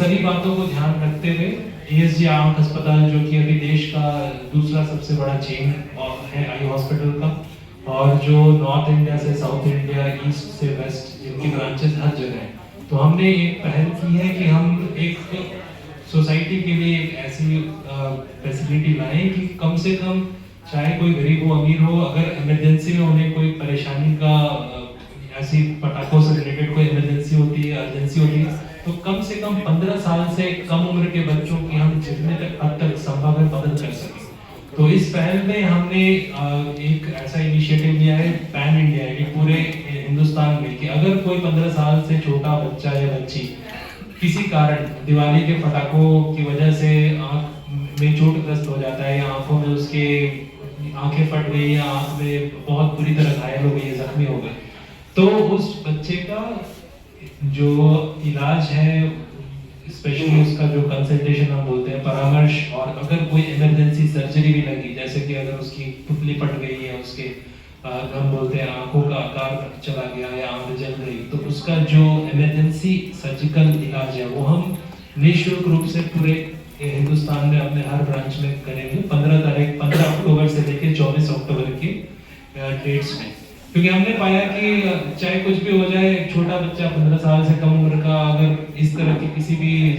सभी बातों को ध्यान रखते हुए ESG आंख अस्पताल, जो कि अभी देश का दूसरा सबसे बड़ा चेन है आई हॉस्पिटल का, और जो नॉर्थ इंडिया से साउथ इंडिया, ईस्ट से वेस्ट, जिनकी ब्रांचेस हर जगह हैं, तो हमने एक पहल की है कि हम एक सोसाइटी के लिए एक ऐसी फैसिलिटी लाएं कि कम से कम, चाहे कोई गरीब हो अमीर हो, अगर इमरजेंसी में उन्हें कोई परेशानी का ऐसी पटाखों से रिलेटेड कोई इमरजेंसी होती है, अर्जेंसी होती है, तो कम से कम 15 साल से कम उम्र के बच्चों की हम जितने तक हद तक संभव है मदद कर सकें। तो इस पहल में हमने एक ऐसा इनिशिएटिव लिया है पैन इंडिया, यानी पूरे हिंदुस्तान में, कि अगर कोई 15 साल से छोटा बच्चा या बच्ची किसी कारण दिवाली के पटाखों की वजह से आंख में चोटग्रस्त हो जाता है, या आंखों में उसके आंखें फट गई, या आंख में बहुत बुरी तरह घायल हो गई, जख्मी हो गए, तो उस बच्चे का जो इलाज है, स्पेशली उसका जो कंसल्टेशन हम बोलते हैं, परामर्श, और अगर कोई इमरजेंसी सर्जरी भी लगी, जैसे कि अगर उसकी पुतली फट गई है, उसके हम बोलते हैं आंखों का आकार चला गया या आंख जल गई, तो उसका जो इमरजेंसी सर्जिकल इलाज है वो हम निःशुल्क रूप से पूरे हिंदुस्तान में अपने हर ब्रांच में करेंगे 15 अक्टूबर से लेकर 24 अक्टूबर के डेट्स में। क्योंकि हमने पाया कि चाहे कुछ भी हो जाए, छोटा बच्चा 15 साल से कम उम्र का अगर इस तरह की किसी भी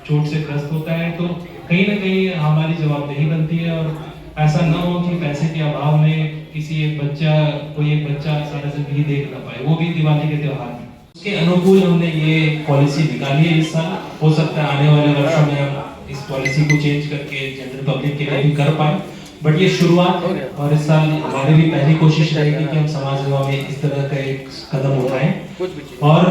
चोट से ग्रस्त होता है, तो कहीं ना कहीं हमारी जवाबदेही बनती है, और ऐसा ना हो कि पैसे के अभाव में कोई एक बच्चा सारा जिंदगी देख ना पाए, वो भी दिवाली के त्योहार में। उसके अनुकूल हमने ये पॉलिसी निकाली है इस साल। हो सकता है आने वाले वर्षों में हम इस पॉलिसी को चेंज करके जनरल पब्लिक के लिए भी कर पाए, बट ये शुरुआत है, और इस साल हमारी भी पहली कोशिश रहेगी कि हम समाज सेवा में इस तरह का एक कदम उठाएं, और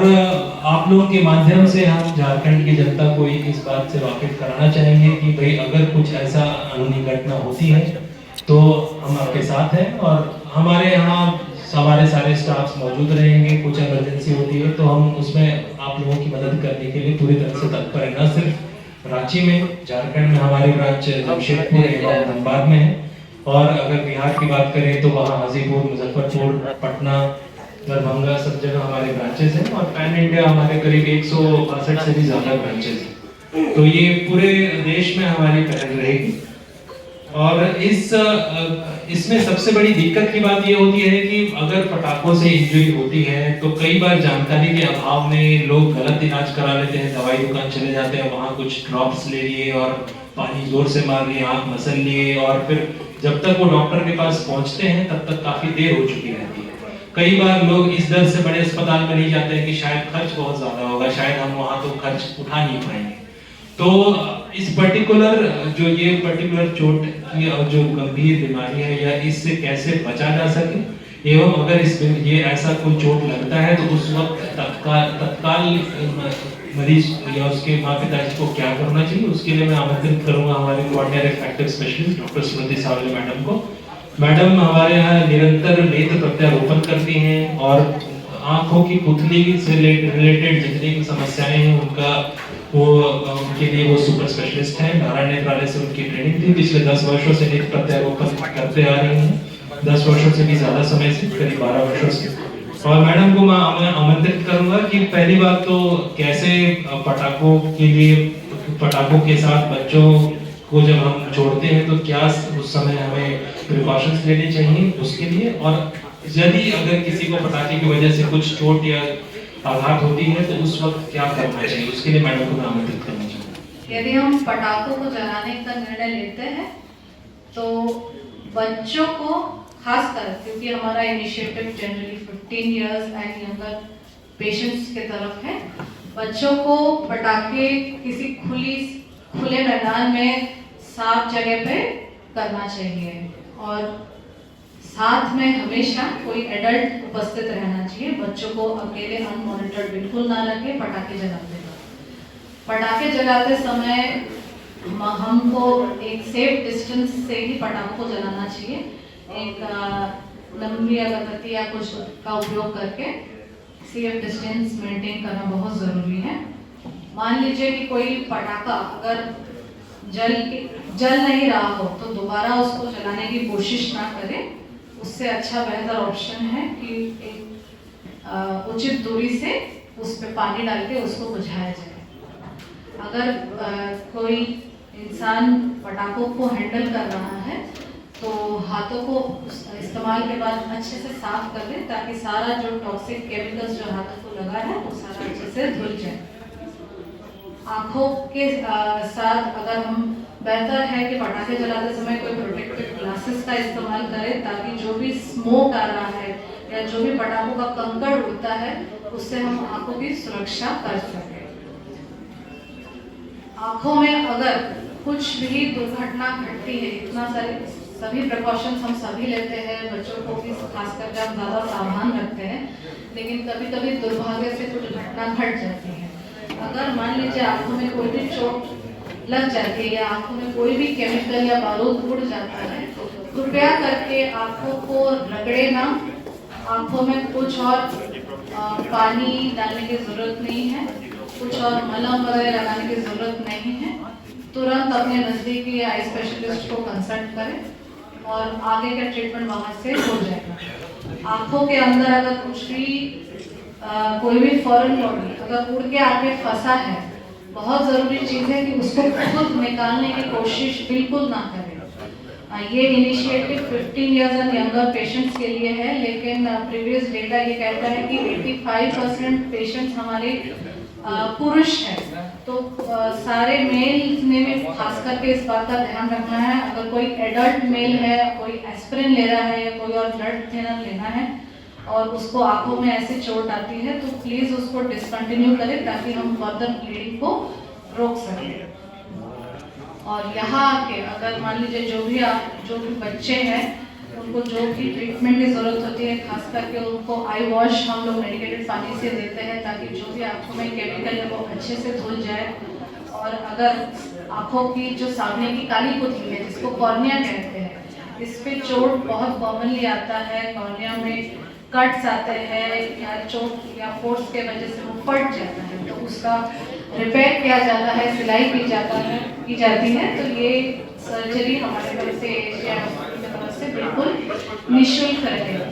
आप लोगों के माध्यम से हम झारखंड की जनता को इस बात से वाकिफ कराना चाहेंगे कि भाई अगर कुछ ऐसा अनहोनी घटना होती है तो हम आपके साथ हैं, और हमारे यहाँ हमारे सारे स्टाफ मौजूद रहेंगे। कुछ इमरजेंसी होती है तो हम उसमें आप लोगों की मदद करने के लिए पूरी तरह से तत्पर है, न सिर्फ रांची में, झारखंड में हमारी ब्रांच जमशेदपुर एवं धनबाद में है, और अगर बिहार की बात करें तो वहाँ हाजीपुर, मुजफ्फरपुर, पटना, दरभंगा, सब जगह हमारे ब्रांचेस हैं, और पैन इंडिया हमारे करीब 162 से भी ज्यादा ब्रांचेस हैं। तो ये पूरे देश में हमारी पहल रहेगी। और इसमें सबसे बड़ी दिक्कत की बात ये होती है कि अगर पटाखों से इंजरी होती है तो कई बार जानकारी के अभाव में लोग गलत इलाज करा लेते हैं, दवाई दुकान चले जाते हैं, वहाँ कुछ ड्रॉप्स ले लिए और पानी जोर से मार लिए, आँख मसल लिए, और फिर जब तक वो डॉक्टर के पास पहुँचते हैं तब तक काफी देर हो चुकी रहती है। कई बार लोग इस डर से बड़े अस्पताल में नहीं जाते हैं कि शायद खर्च बहुत ज्यादा होगा, शायद हम वहाँ तो खर्च उठा नहीं पाएंगे। तो इस पर्टिकुलर चोट की जो गंभीर बीमारी है, या इससे कैसे बचा जा सके, एवं अगर ये ऐसा कोई चोट लगता है तो उस वक्त तत्काल मरीज या उसके माता पिता को क्या करना चाहिए, उसके लिए मैं आमंत्रित करूंगा हमारे कोऑर्डिनेटर इफेक्टिव स्पेशलिस्ट डॉक्टर स्मृति सावले मैडम को। मैडम हमारे यहाँ निरंतर नेत्र प्रत्यारोपण करती हैं, और आंखों की पुतली से रिलेटेड जितनी भी समस्याएं हैं उनके लिए वो सुपर स्पेशलिस्ट हैं। नारायण नेत्रालय से उनकी ट्रेनिंग थी, पिछले 10 वर्षों से नेत्र प्रत्यारोपण करते आ रही हैं, 10 वर्षों से भी ज्यादा समय से, करीब 12 वर्षों से। और मैडम को मैं आमंत्रित करूंगा कि पहली बात तो कैसे पटाखों के साथ बच्चों को जब हम छोड़ते हैं तो क्या उस समय हमें प्रिकॉशंस लेने चाहिए उसके लिए, और यदि अगर किसी को पटाखे की वजह से कुछ चोट या आघात होती है तो उस वक्त क्या करना चाहिए, उसके लिए मैडम को मैं आमंत्रित करना चाहूँगा। यदि हम पटाखों को जलाने का निर्णय लेते हैं तो बच्चों को खासकर, क्योंकि हमारा initiative generally 15 years and younger patients के तरफ है, बच्चों को पटाखे किसी खुले मैदान में साफ जगह पे करना चाहिए, और साथ में हमेशा कोई एडल्ट उपस्थित रहना चाहिए। बच्चों को अकेले अनमॉनिटर्ड बिल्कुल ना रखें। पटाखे जलाते समय हमको एक सेफ डिस्टेंस से ही पटाखों को जलाना चाहिए। एक लंबी अगरबत्ती या कुछ का उपयोग करके सेफ डिस्टेंस मेंटेन करना बहुत ज़रूरी है। मान लीजिए कि कोई पटाखा अगर जल नहीं रहा हो तो दोबारा उसको जलाने की कोशिश ना करें। उससे अच्छा बेहतर ऑप्शन है कि एक उचित दूरी से उस पर पानी डाल के उसको बुझाया जाए। अगर कोई इंसान पटाखों को हैंडल कर रहा है तो हाथों को इस्तेमाल के बाद अच्छे से साफ कर दें ताकि सारा जो टॉक्सिक केमिकल्स जो हाथों को लगा है वो सारा अच्छे से धुल जाए। आँखों के साथ अगर हम बेहतर है कि पटाखे जलाते समय कोई प्रोटेक्टिव ग्लासेस का इस्तेमाल करें ताकि जो भी स्मोक आ रहा है या जो भी पटाखों का कंकड़ उड़ता है उससे हम आँखों की सुरक्षा कर सकें। आँखों में अगर कुछ भी दुर्घटना घटती है, इतना सारे सभी प्रिकॉशंस हम सभी लेते हैं, बच्चों को भी खास करके हम ज़्यादा सावधान रखते हैं, लेकिन कभी कभी दुर्भाग्य से कुछ घटना घट जाती है। अगर मान लीजिए आँखों में कोई भी चोट लग जाती है या आँखों में कोई भी केमिकल या बारूद उड़ जाता है, कृपया करके आँखों को रगड़े ना। आँखों में कुछ और पानी डालने की ज़रूरत नहीं है, कुछ और मलहम वगैरह लगाने की ज़रूरत नहीं है। तुरंत अपने नज़दीकी आई स्पेशलिस्ट को कंसल्ट करें और आगे का ट्रीटमेंट वहाँ से हो जाएगा। आँखों के अंदर अगर कुछ भी कोई भी फॉरेन बॉडी अगर उड़ के आके फंसा है, बहुत ज़रूरी चीज़ है कि उसको खुद निकालने की कोशिश बिल्कुल ना करें। ये initiative 15 years and younger patients के लिए है, लेकिन प्रीवियस डेटा ये कहता है कि 85% पेशेंट्स हमारे पुरुष हैं। तो सारे मेल्स में खास करके इस बात का ध्यान रखना है, अगर कोई एडल्ट मेल है, कोई एस्पिरिन ले रहा है या कोई और ब्लड थिनर लेना है और उसको आंखों में ऐसे चोट आती है तो प्लीज़ उसको डिसकंटिन्यू करें ताकि हम फर्दर ब्लीडिंग को रोक सकें। और यहाँ आके अगर मान लीजिए जो भी बच्चे हैं उनको जो भी ट्रीटमेंट की ज़रूरत होती है, खास करके उनको आई वॉश हम लोग मेडिकेटेड पानी से देते हैं ताकि जो भी आँखों में केमिकल है वो अच्छे से धुल जाए। और अगर आँखों की जो सामने की काली पुतली है जिसको कॉर्निया कहते हैं, इस पे चोट बहुत कॉमनली आता है, कॉर्निया में कट्स आते हैं या चोट या फोर्स के वजह से वो फट जाता है, तो उसका रिपेयर किया जाता है, सिलाई की जाती है। तो ये सर्जरी हमारे तरफ से एशिया हॉस्पिटल की तरफ से बिल्कुल निःशुल्क रहेगा।